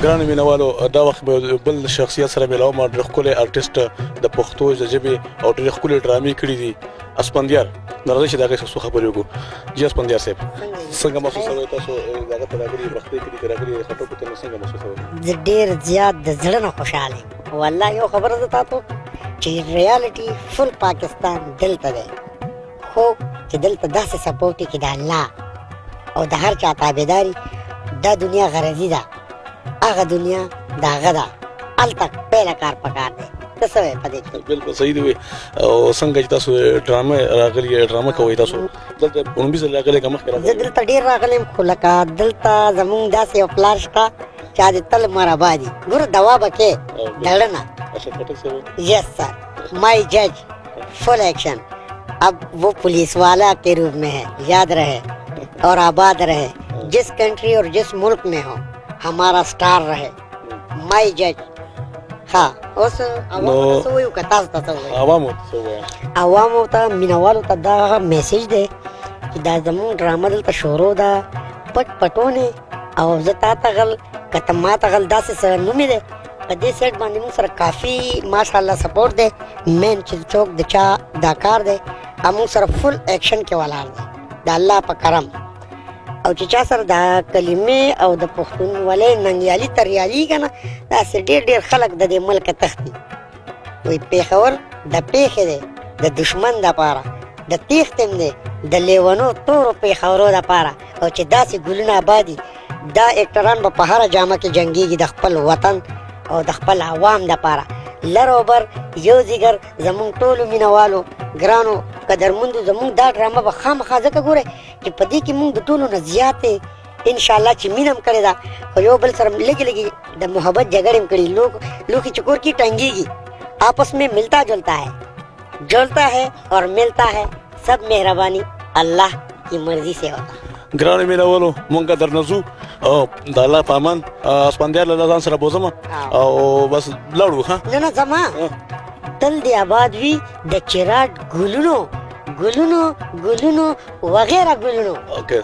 ګرانو مینوالو دا وخت به بل شخصیت سره ملاوم ډېر ښکلی ارټسټ د پښتو د ژبې او ډېرې ښکلې ډرامې کړي دي اسپندیار راځئ چې د هغې څه خبرې وکړو جی اسپندیار صاحب څنګه محسوسوئ تاسو دغه ته راغلي بختۍ کلي ته راغلي خټکو ته نو څنګه محسوسوئ زه ډېر زیات د زړه نه خوشحاله یم والله یو خبره زه تاسو چې ریالټي فل پاکستان دلته دی خو چې دلته داسې سپورټ کې د الله او د هر چا تابعداري دا دنیا غرضي ده هغه دنیا د هغه ده هلته پیله کار پکار دی ته څه وایې په دې کې بالکل صحیح دی او څنګه چې تاسو ډرامه راغلي ډرامه کوئ تاسو دلته لومبي ځل راغلی که مخکې زه دلته ډېر راغلی یم خو لکه دلته زمونږ داسې یو پلار شته چې د تل مرابادي ګوره دوا به کې دړه نه یس سر مائی جج فل ایکشن اب وہ पुलिस वाला के रूप में है याद रहे और आबाद रहे जिस कंट्री और जिस मुल्क में हो हमारा स्टार रहे माई जज हाँ اوس عوامو ته وایو که تاسو ته څه وایو عوامو ته مینوالو ته دا میسیج دی چې دا زمونږ ډرامه دلته شروع ده پټ پټونې او زه تا ته غل که ته ما ته غل داسې څه نومې دی په دې سیټ باندې موږ سره کافي ماشاءالله سپورټ دی مین چې څوک د چا دا کار دی موږ سره فل ایکشن کې ولاړ دی د الله په کرم او چې چا سره دا کلمې او د پښتونولۍ ننګیالي تریالي که نه داسې ډېر ډېر خلک د دې ملکه تښتي وایي پېښور د پېښې دی د دشمن دپاره د تېښتې دی د لیونو تورو پېښورو دپاره او چې داسې ګلونه آبادي دا اکټران به په هره جامه کې جنګېږي د خپل وطن او د خپل عوام دپاره لر او بر یو ځیګر زمونږ ټولو مینوالو ګرانو قدرمندو زمونږ دا ډرامه به خامخا ځکه ګورئ چې په دې کې مونږ د ټولو نه زیاتې انشاءالله چې مینه هم کړې ده خو یو بل سره لږې لږې د محبت جګړې هم کړي لوښي چې کور کې ټنګېږي آپس में मिलता जुलता है और मिलता है सब मेहरबानी الله की مرضی سے ہوتا ګرانو مینوالو مونږ درنه ځو د الله په امان اسپندیار له ځان سره بوځم او بس لاړو ها نه زما تل دې آباد وي د چراټ ګلونو وغیره ګلونو اوکې